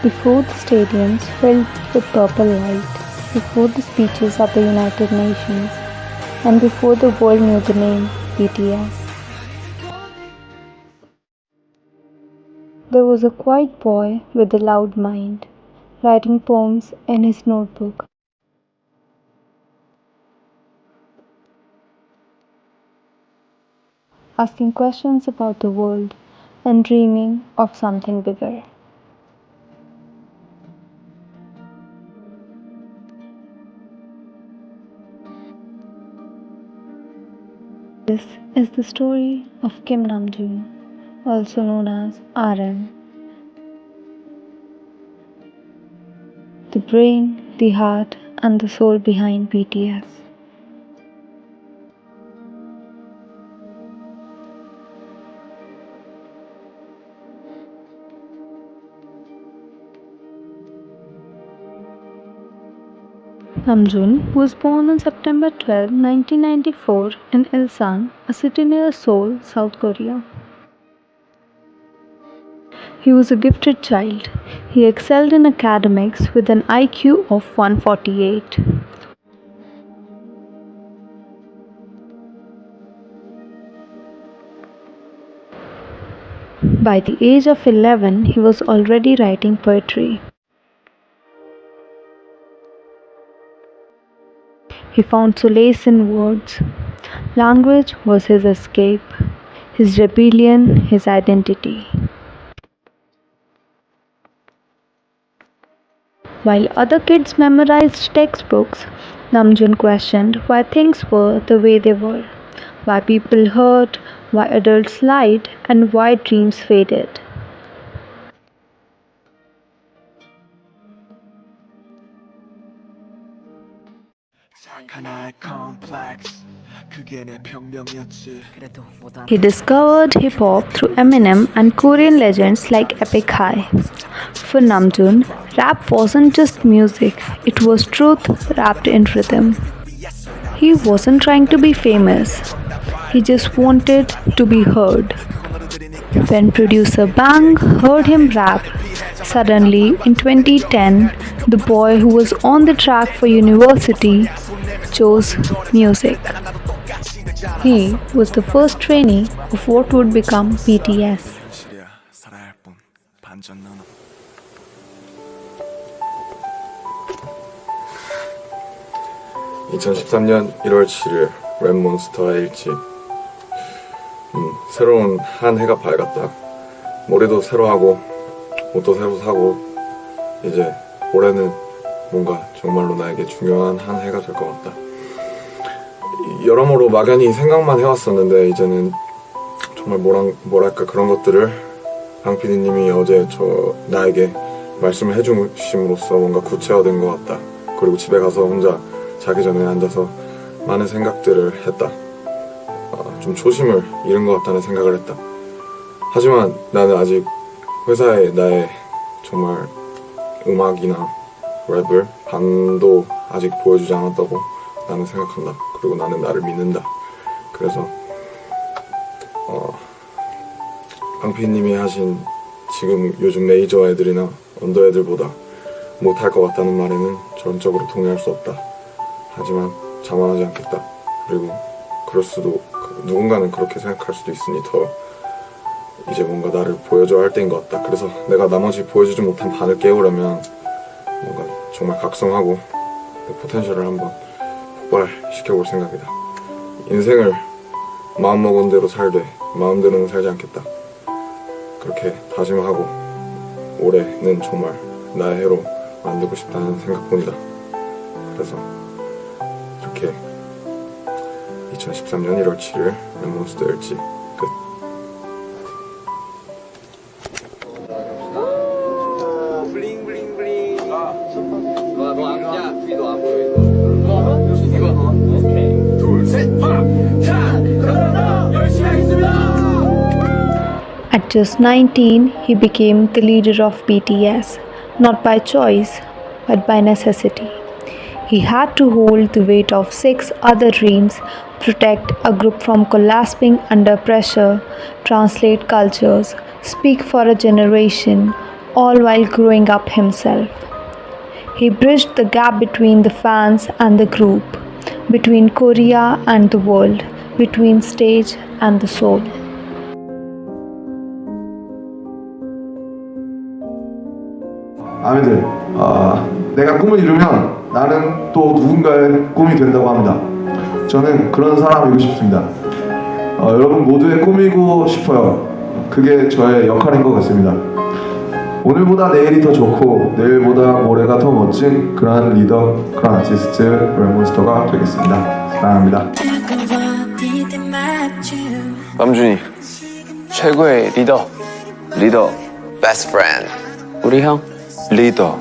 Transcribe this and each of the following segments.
Before the stadiums filled with purple light, before the speeches at the United Nations, and before the world knew the name BTS, there was a quiet boy with a loud mind, writing poems in his notebook, asking questions about the world, and dreaming of something bigger. This is the story of Kim Namjoon, also known as RM, the brain, the heart, and the soul behind BTS. Namjoon was born on September 12, 1994 in Ilsan, a city near Seoul, South Korea. He was a gifted child. He excelled in academics with an IQ of 148. By the age of 11, he was already writing poetry. He found solace in words. Language was his escape, his rebellion, his identity. While other kids memorized textbooks, Namjoon questioned why things were the way they were, why people hurt, why adults lied, and why dreams faded. He discovered hip hop through Eminem and Korean legends like Epic High. For Namjoon, rap wasn't just music, it was truth wrapped in rhythm. He wasn't trying to be famous, he just wanted to be heard. When producer Bang heard him rap, suddenly in 2010, the boy who was on the track for university chose music. He was the first trainee of what would become BTS. 2013년 1월 7일 랩몬스터의 일집. 새로운 한 해가 밝았다. 머리도 새로 하고 옷도 새로 사고 이제 올해는 뭔가 정말로 나에게 중요한 한 해가 될 것 같다. 여러모로 막연히 생각만 해왔었는데 이제는 정말 뭐랄까 그런 것들을 방 PD님이 어제 나에게 말씀을 해주심으로써 뭔가 구체화된 것 같다. 그리고 집에 가서 혼자 자기 전에 앉아서 많은 생각들을 했다. 좀 초심을 잃은 것 같다는 생각을 했다. 하지만 나는 아직 회사에 나의 정말 음악이나 랩을 반도 아직 보여주지 않았다고 나는 생각한다. 그리고 나는 나를 믿는다. 그래서 방피님이 하신 지금 요즘 메이저 애들이나 언더 애들보다 못할 것 같다는 말에는 전적으로 동의할 수 없다. 하지만 자만하지 않겠다. 그리고 그럴 수도 누군가는 그렇게 생각할 수도 있으니 더 이제 뭔가 나를 보여줘야 할 때인 것 같다. 그래서 내가 나머지 보여주지 못한 반을 깨우려면 뭔가 정말 각성하고 내 포텐셜을 한번 폭발시켜볼 생각이다. 인생을 마음먹은 대로 살되 마음대로는 살지 않겠다. 그렇게 다짐하고 올해는 정말 나의 해로 만들고 싶다는 생각뿐이다. 그래서 이렇게 2013년 1월 7일 랩몬스터 일집 끝. At just 19, he became the leader of BTS, not by choice, but by necessity. He had to hold the weight of 6 other dreams, protect a group from collapsing under pressure, translate cultures, speak for a generation, all while growing up himself. He bridged the gap between the fans and the group, between Korea and the world, between stage and the soul. 아미들, 내가 꿈을 이루면 나는 또 누군가의 꿈이 된다고 합니다. 저는 그런 사람이고 싶습니다. 여러분 모두의 꿈이고 싶어요. 그게 저의 역할인 것 같습니다. 오늘보다 내일이 더 좋고 내일보다 모레가 더 멋진 그런 리더, 그런 아티스트, 롤몬스터가 되겠습니다. 사랑합니다. 남준이 최고의 리더. Best friend. 우리 형 리더.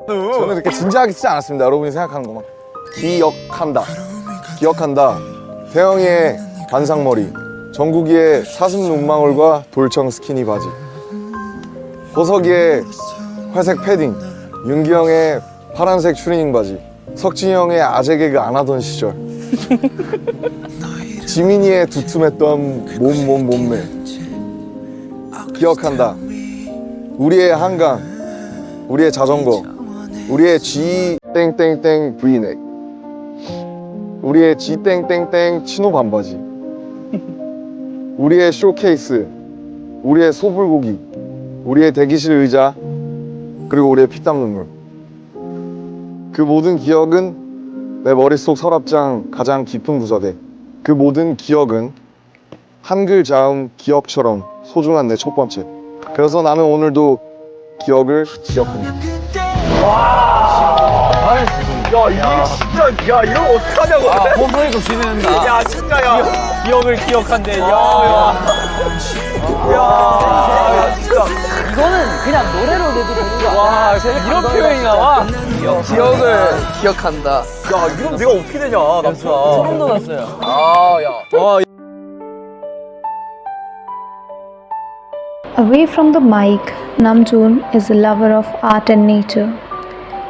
저는 그렇게 진지하게 쓰지 않았습니다. 여러분이 생각하는 것만. 기억한다. 태영이의 반상머리, 정국이의 사슴 눈망울과 돌청 스키니 바지, 보석이의 회색 패딩, 윤기 형의 파란색 추리닝 바지, 석진이 형의 아재 개그 안 하던 시절, 지민이의 두툼했던 몸매. 기억한다. 우리의 한강, 우리의 자전거, 우리의 G 땡땡땡 브이넥, 우리의 G 땡땡땡 치노 반바지, 우리의 쇼케이스, 우리의 소불고기, 우리의 대기실 의자, 그리고 우리의 피땀 눈물. 그 모든 기억은 내 머릿속 서랍장 가장 깊은 구석에, 그 모든 기억은 한글 자음 기억처럼 소중한 내 첫 번째. 그래서 나는 오늘도 기억을 기억합니다. 야 이런 거 어떡하냐고. 호소해서 지낸다. 야 진짜 기억을 기억한대. 야 진짜 이거는 그냥 노래로 내도 되는 거 아니야? 와 이런 표현이 나와. 기억을 기억한다. 야 이런 내가 어떻게 되냐 남자. 소름 돋았어요. Away from the mic, Namjoon is a lover of art and nature.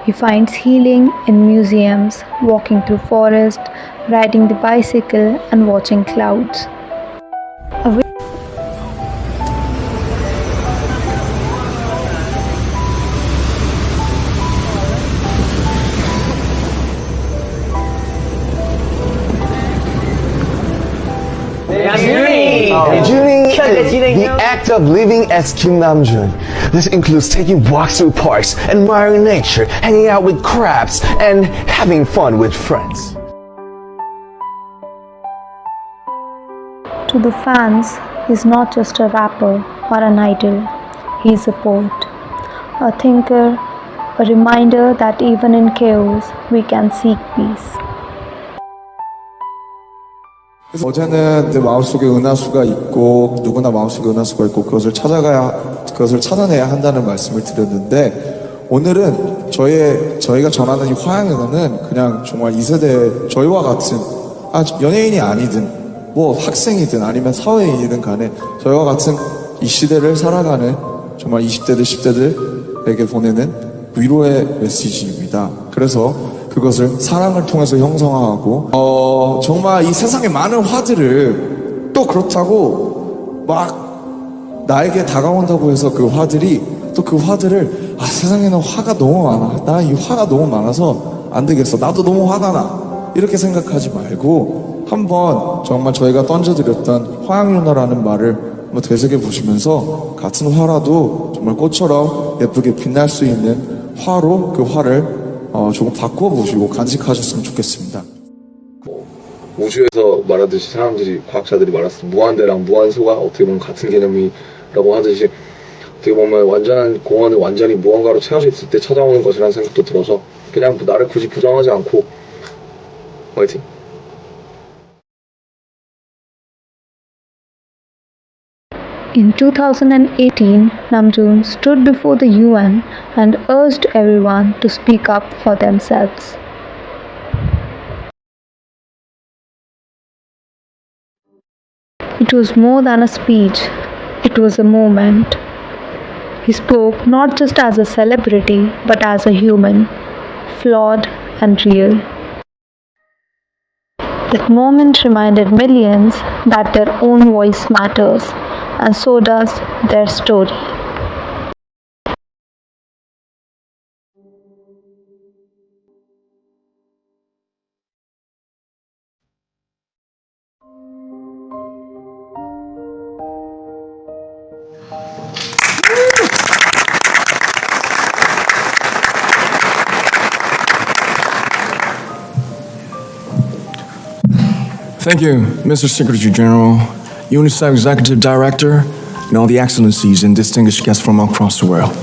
He finds healing in museums, walking through forest, riding the bicycle and watching clouds. Doing the act of living as Kim Namjoon. This includes taking walks through parks, admiring nature, hanging out with crabs, and having fun with friends. To the fans, he's not just a rapper or an idol. He's a poet, a thinker, a reminder that even in chaos, we can seek peace. 어제는 내 마음속에 은하수가 있고 누구나 마음속에 은하수가 있고 그것을 찾아내야 한다는 말씀을 드렸는데, 오늘은 저희가 전하는 이 화양연화는 그냥 정말 이 세대 저희와 같은 연예인이 아니든 뭐 학생이든 아니면 사회인이든 간에 저희와 같은 이 시대를 살아가는 정말 20대들 10대들에게 보내는 위로의 메시지입니다. 그래서 그것을 사랑을 통해서 형성하고 정말 이 세상의 많은 화들을 또 그렇다고 막 나에게 다가온다고 해서 그 화들이 또 그 화들을 세상에는 화가 너무 많아, 나 이 화가 너무 많아서 안 되겠어, 나도 너무 화가 나, 이렇게 생각하지 말고 한번 정말 저희가 던져드렸던 화양연화라는 말을 한번 되새겨 보시면서 같은 화라도 정말 꽃처럼 예쁘게 빛날 수 있는 화로 그 화를 조금 바꿔보시고 간직하셨으면 좋겠습니다. 우주에서 말하듯이 사람들이, 과학자들이 말했을 때 무한대랑 무한소가 어떻게 보면 같은 개념이라고 하듯이, 어떻게 보면 완전한 공원을 완전히 무언가로 채워져 있을 때 찾아오는 것이라는 생각도 들어서 그냥 나를 굳이 부정하지 않고 화이팅! In 2018, Namjoon stood before the UN and urged everyone to speak up for themselves. It was more than a speech, it was a moment. He spoke not just as a celebrity, but as a human, flawed and real. That moment reminded millions that their own voice matters, and so does their story. Thank you, Mr. Secretary General, UNICEF Executive Director, and all the excellencies and distinguished guests from across the world.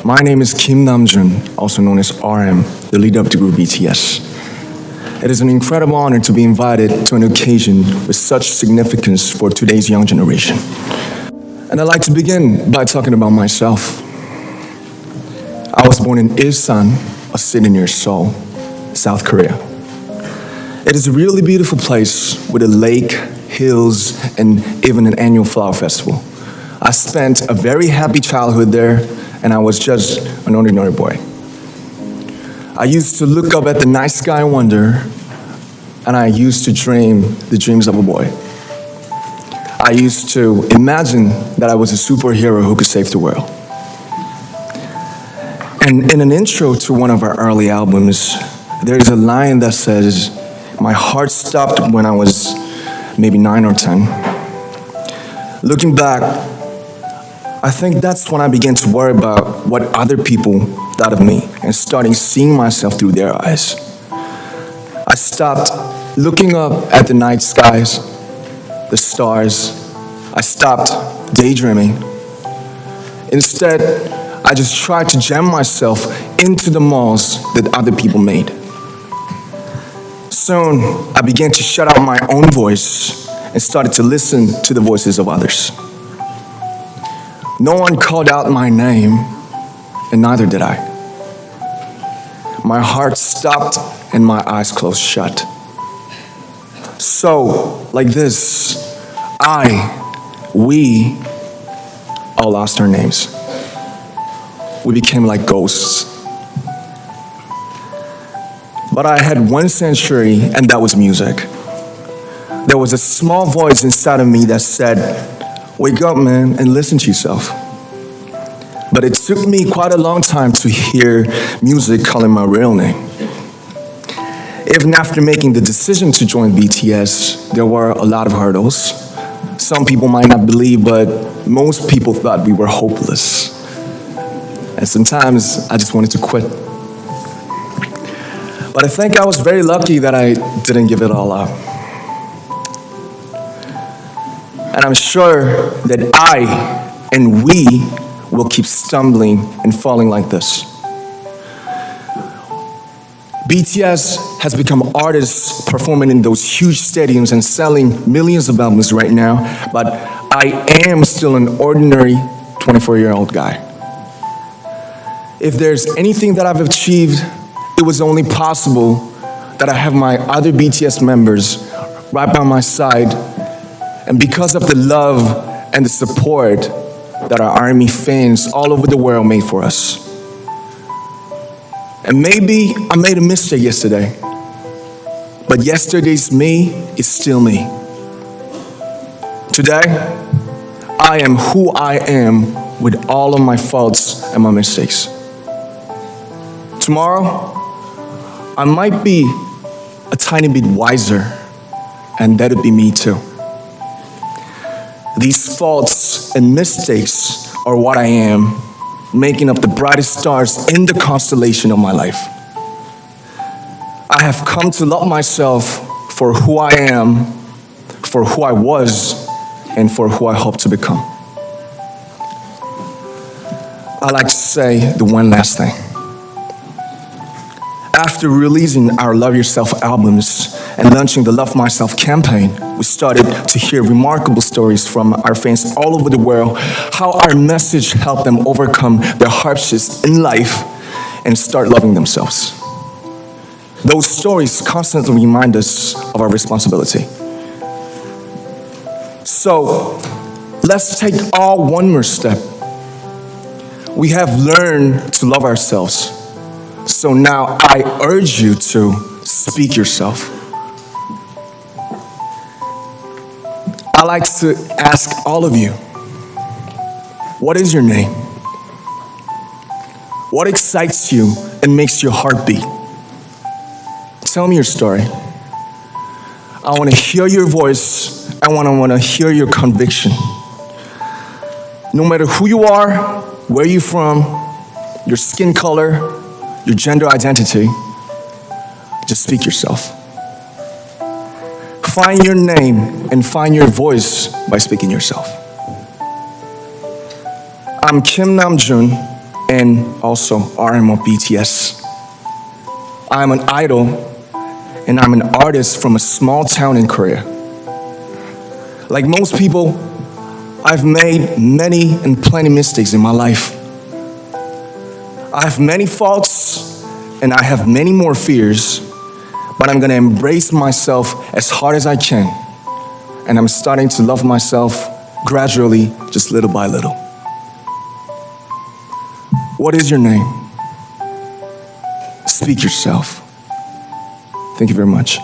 My name is Kim Namjoon, also known as RM, the leader of the group BTS. It is an incredible honor to be invited to an occasion with such significance for today's young generation. And I'd like to begin by talking about myself. I was born in Ilsan, a city near Seoul, South Korea. It is a really beautiful place with a lake, hills, and even an annual flower festival. I spent a very happy childhood there, and I was just an ordinary boy. I used to look up at the night sky and wonder, and I used to dream the dreams of a boy. I used to imagine that I was a superhero who could save the world. And in an intro to one of our early albums, there is a line that says, "My heart stopped when I was maybe 9 or 10. Looking back, I think that's when I began to worry about what other people thought of me and starting seeing myself through their eyes. I stopped looking up at the night skies, the stars. I stopped daydreaming. Instead, I just tried to jam myself into the malls that other people made. Soon, I began to shut out my own voice and started to listen to the voices of others. No one called out my name, and neither did I. My heart stopped and my eyes closed shut. So, like this, we all lost our names. We became like ghosts. But I had one sanctuary, and that was music. There was a small voice inside of me that said, "Wake up, man, and listen to yourself." But it took me quite a long time to hear music calling my real name. Even after making the decision to join BTS, there were a lot of hurdles. Some people might not believe, but most people thought we were hopeless. And sometimes I just wanted to quit. But I think I was very lucky that I didn't give it all up. And I'm sure that I and we will keep stumbling and falling like this. BTS has become artists performing in those huge stadiums and selling millions of albums right now, but I am still an ordinary 24-year-old guy. If there's anything that I've achieved, it was only possible that I have my other BTS members right by my side, and because of the love and the support that our ARMY fans all over the world made for us. And maybe I made a mistake yesterday, but yesterday's me is still me. Today, I am who I am with all of my faults and my mistakes. Tomorrow, I might be a tiny bit wiser, and that'd be me too. These faults and mistakes are what I am, making up the brightest stars in the constellation of my life. I have come to love myself for who I am, for who I was, and for who I hope to become. I'd like to say the one last thing. After releasing our Love Yourself albums and launching the Love Myself campaign, we started to hear remarkable stories from our fans all over the world, how our message helped them overcome their hardships in life and start loving themselves. Those stories constantly remind us of our responsibility. So, let's take all one more step. We have learned to love ourselves. So now I urge you to speak yourself. I like to ask all of you, what is your name? What excites you and makes your heart beat? Tell me your story. I want to hear your voice. I want to hear your conviction. No matter who you are, where you're from, your skin color, your gender identity, just speak yourself. Find your name and find your voice by speaking yourself. I'm Kim Namjoon and also RM of BTS. I'm an idol and I'm an artist from a small town in Korea. Like most people, I've made many and plenty mistakes in my life. I have many faults and I have many more fears, but I'm gonna embrace myself as hard as I can. And I'm starting to love myself gradually, just little by little. What is your name? Speak yourself. Thank you very much.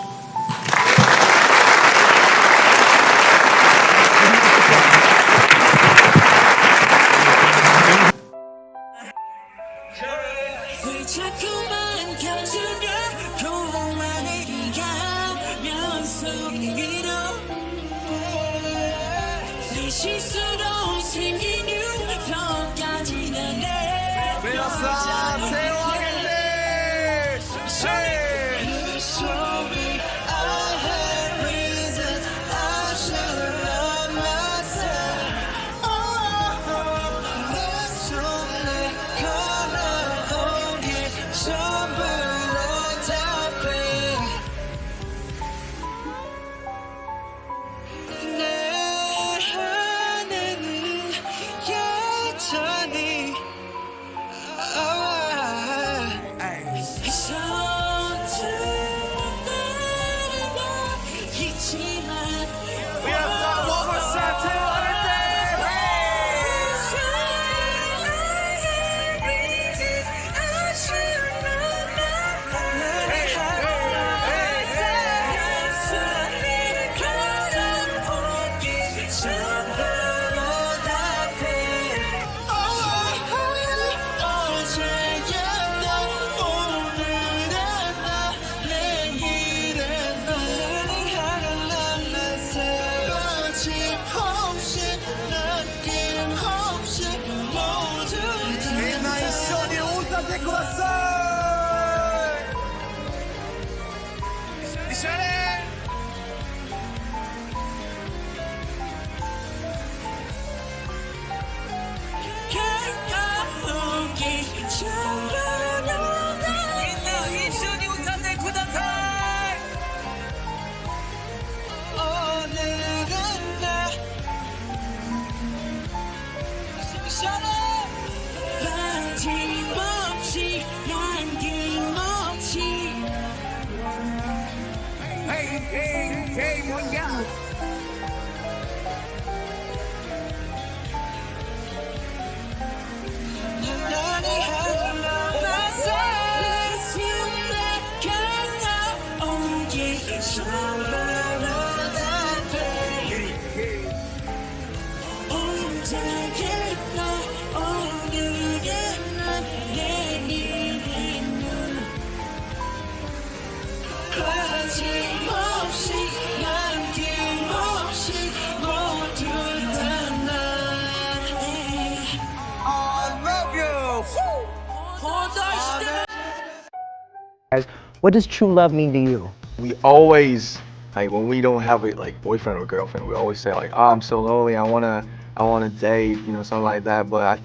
What does true love mean to you? We always, like, when we don't have a like boyfriend or girlfriend, we always say like, oh, I'm so lonely, I wanna date, you know, something like that. But I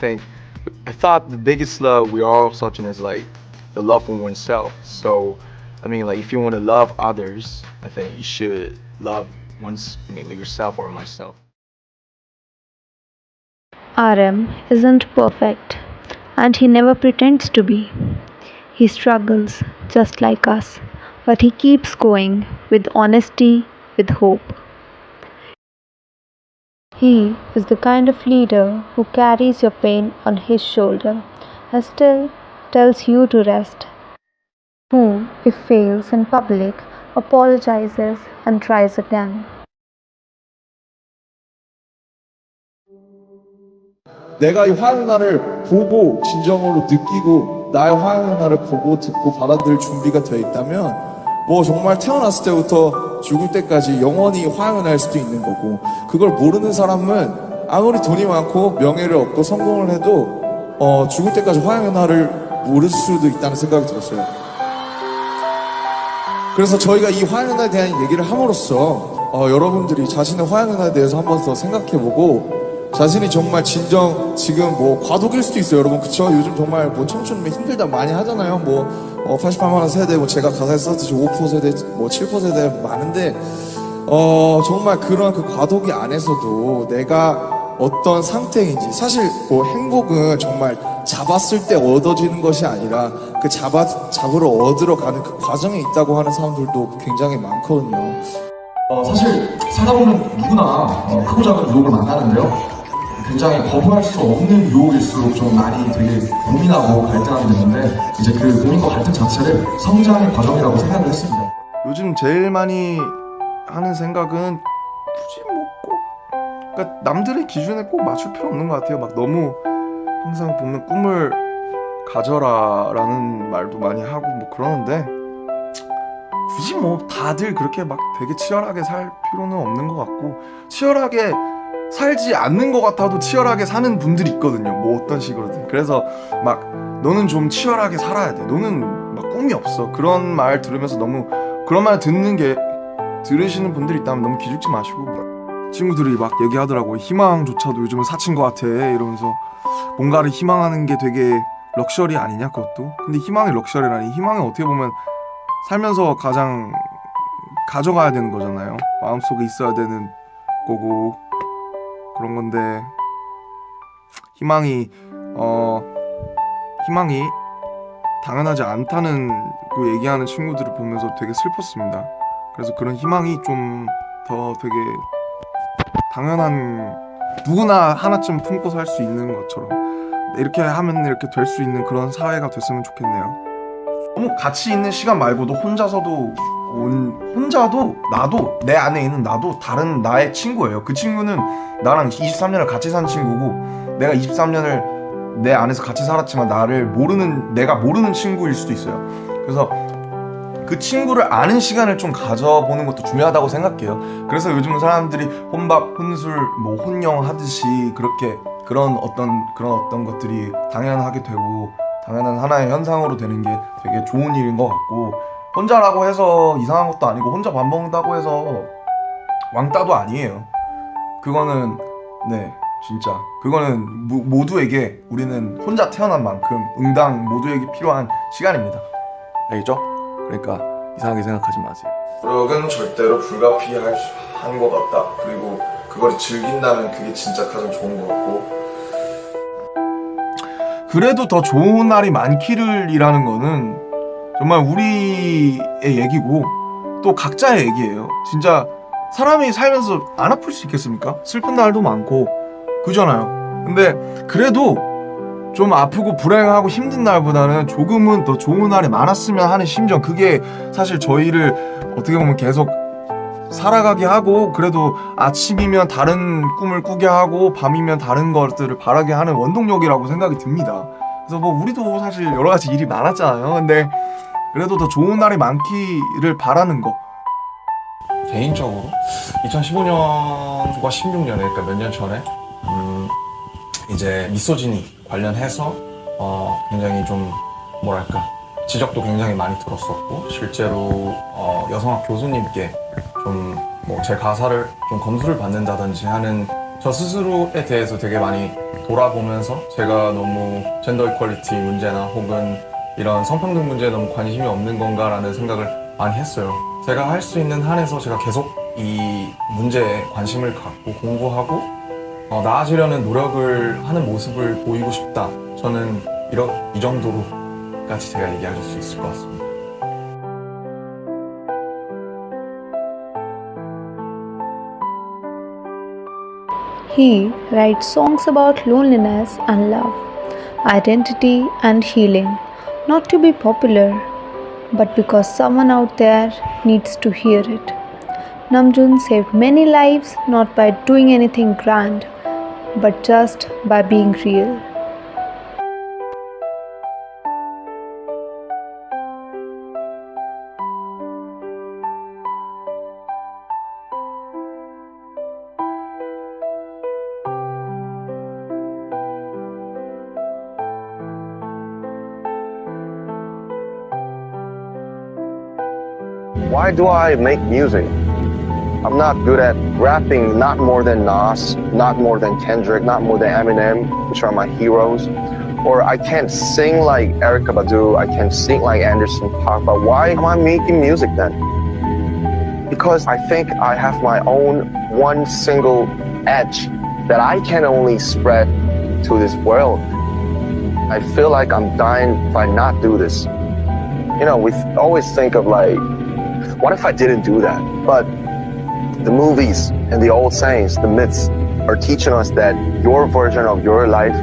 thought the biggest love we are all searching is like the love for oneself. So I mean, like, if you want to love others, I think you should love yourself or myself. RM isn't perfect, and he never pretends to be. He struggles just like us, but he keeps going with honesty, with hope. He is the kind of leader who carries your pain on his shoulder and still tells you to rest. Who, if fails in public, apologizes and tries again. 내가 이 화요나를 보고 진정으로 느끼고 나의 화요나를 보고 듣고 받아들일 준비가 되어 있다면 뭐 정말 태어났을 때부터 죽을 때까지 영원히 화요나일 수도 있는 거고, 그걸 모르는 사람은 아무리 돈이 많고 명예를 얻고 성공을 해도 죽을 때까지 화요나를 모를 수도 있다는 생각이 들었어요. 그래서 저희가 이 화요나에 대한 얘기를 함으로써 여러분들이 자신의 화양연화에 대해서 한 번 더 생각해보고 자신이 정말 진정 지금 뭐 과도기일 수도 있어요, 여러분. 그쵸? 요즘 정말 뭐 청춘이면 힘들다 많이 하잖아요. 88만 원 세대, 제가 가사에 썼듯이 5% 세대, 7% 세대 많은데 정말 그런 그 과도기 안에서도 내가 어떤 상태인지, 사실 행복은 정말 잡았을 때 얻어지는 것이 아니라 그 잡으러 얻으러 가는 그 과정에 있다고 하는 사람들도 굉장히 많거든요. 사실 살다 보면 누구나 크고 작은 유혹을 만나는데요, 굉장히 거부할 수 없는 유혹일수록 좀 많이 되게 고민하고 갈등하게 되는데, 이제 그 고민과 갈등 자체를 성장의 과정이라고 생각을 했습니다. 요즘 제일 많이 하는 생각은 굳이 그러니까 남들의 기준에 꼭 맞출 필요 없는 것 같아요. 막 너무 항상 보면 꿈을 가져라라는 말도 많이 하고 그러는데, 굳이 다들 그렇게 막 되게 치열하게 살 필요는 없는 것 같고, 치열하게 살지 않는 것 같아도 치열하게 사는 분들이 있거든요. 어떤 식으로든. 그래서 막 너는 좀 치열하게 살아야 돼, 너는 막 꿈이 없어, 그런 말 들으면서 너무 그런 말 들으시는 분들이 있다면 너무 기죽지 마시고, 친구들이 막 얘기하더라고요. 희망조차도 요즘은 사치인 것 같아 이러면서, 뭔가를 희망하는 게 되게 럭셔리 아니냐 그것도. 근데 희망이 럭셔리라니, 희망이 어떻게 보면 살면서 가장 가져가야 되는 거잖아요. 마음속에 있어야 되는 거고 그런 건데, 희망이 당연하지 않다는 거 얘기하는 친구들을 보면서 되게 슬펐습니다. 그래서 그런 희망이 좀 더 되게 당연한, 누구나 하나쯤 품고 살 수 있는 것처럼 이렇게 하면 이렇게 될 수 있는 그런 사회가 됐으면 좋겠네요. 너무 같이 있는 시간 말고도 혼자도 나도, 내 안에 있는 나도 다른 나의 친구예요. 그 친구는 나랑 23년을 같이 산 친구고, 내가 23년을 내 안에서 같이 살았지만 내가 모르는 친구일 수도 있어요. 그래서 그 친구를 아는 시간을 좀 가져보는 것도 중요하다고 생각해요. 그래서 요즘은 사람들이 혼밥, 혼술, 혼영 하듯이 그런 어떤 것들이 당연하게 되고 당연한 하나의 현상으로 되는 게 되게 좋은 일인 것 같고, 혼자라고 해서 이상한 것도 아니고, 혼자 밥 먹는다고 해서 왕따도 아니에요. 그거는 진짜 그거는 모두에게, 우리는 혼자 태어난 만큼 응당 모두에게 필요한 시간입니다. 알겠죠? 그러니까 이상하게 생각하지 마세요. 노력은 절대로 불가피한 것 같다. 그리고 그걸 즐긴다면 그게 진짜 가장 좋은 것 같고, 그래도 더 좋은 날이 많기를 이라는 거는 정말 우리의 얘기고 또 각자의 얘기예요. 진짜 사람이 살면서 안 아플 수 있겠습니까? 슬픈 날도 많고 그잖아요. 근데 그래도 좀 아프고 불행하고 힘든 날보다는 조금은 더 좋은 날이 많았으면 하는 심정, 그게 사실 저희를 어떻게 보면 계속 살아가게 하고, 그래도 아침이면 다른 꿈을 꾸게 하고 밤이면 다른 것들을 바라게 하는 원동력이라고 생각이 듭니다. 그래서 우리도 사실 여러 가지 일이 많았잖아요. 근데 그래도 더 좋은 날이 많기를 바라는 거. 개인적으로 2015년과 16년에, 그러니까 몇 년 전에 이제 미소진이 관련해서 굉장히 좀 지적도 굉장히 많이 들었었고, 실제로 여성학 교수님께 좀 제 가사를 좀 검수를 받는다든지 하는 저 스스로에 대해서 되게 많이 돌아보면서, 제가 너무 젠더 이퀄리티 문제나 혹은 이런 성평등 문제에 너무 관심이 없는 건가라는 생각을 많이 했어요. 제가 할 수 있는 한에서 제가 계속 이 문제에 관심을 갖고 공부하고 나아지려는 노력을 하는 모습을 보이고 싶다. 저는 이 정도로까지 제가 얘기할 수 있을 것 같습니다. He writes songs about loneliness and love, identity and healing, not to be popular, but because someone out there needs to hear it. Namjoon saved many lives not by doing anything grand, but just by being real. Why do I make music? I'm not good at rapping, not more than Nas, not more than Kendrick, not more than Eminem, which are my heroes. Or I can't sing like Erykah Badu, I can't sing like Anderson .Paak, but why am I making music then? Because I think I have my own one single edge that I can only spread to this world. I feel like I'm dying if I not do this. You know, we always think of like, what if I didn't do that? But the movies and the old sayings, the myths, are teaching us that your version of your life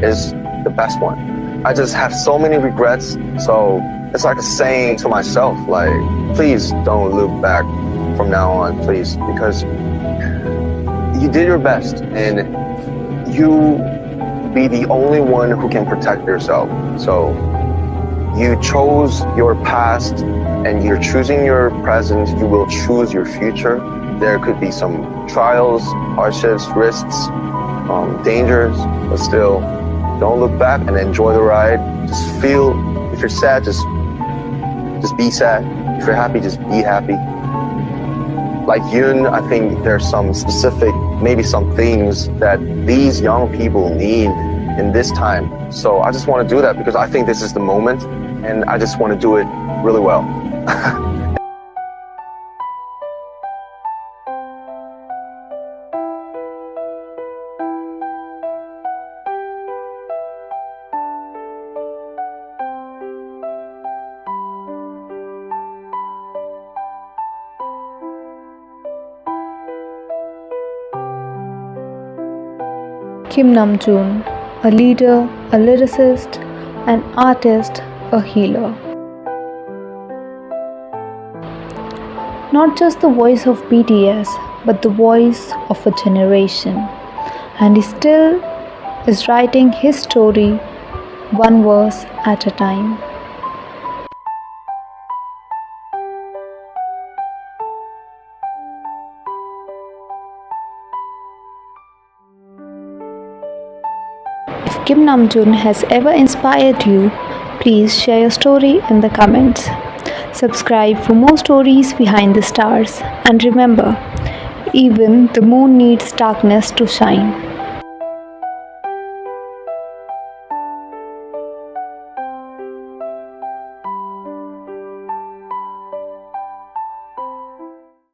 is the best one. I just have so many regrets, so it's like a saying to myself, like, please don't look back from now on, please, because you did your best and you be the only one who can protect yourself. So you chose your past and you're choosing your present, you will choose your future. There could be some trials, hardships, risks, dangers, but still, don't look back and enjoy the ride. Just feel, if you're sad, just be sad. If you're happy, just be happy. Like Yoon, I think there's some specific, maybe some things that these young people need in this time. So I just want to do that because I think this is the moment and I just want to do it really well. Kim Namjoon, a leader, a lyricist, an artist, a healer. Not just the voice of BTS, but the voice of a generation. And he still is writing his story one verse at a time. If Kim Namjoon has ever inspired you, please share your story in the comments. Subscribe for more stories behind the stars. And remember, even the moon needs darkness to shine.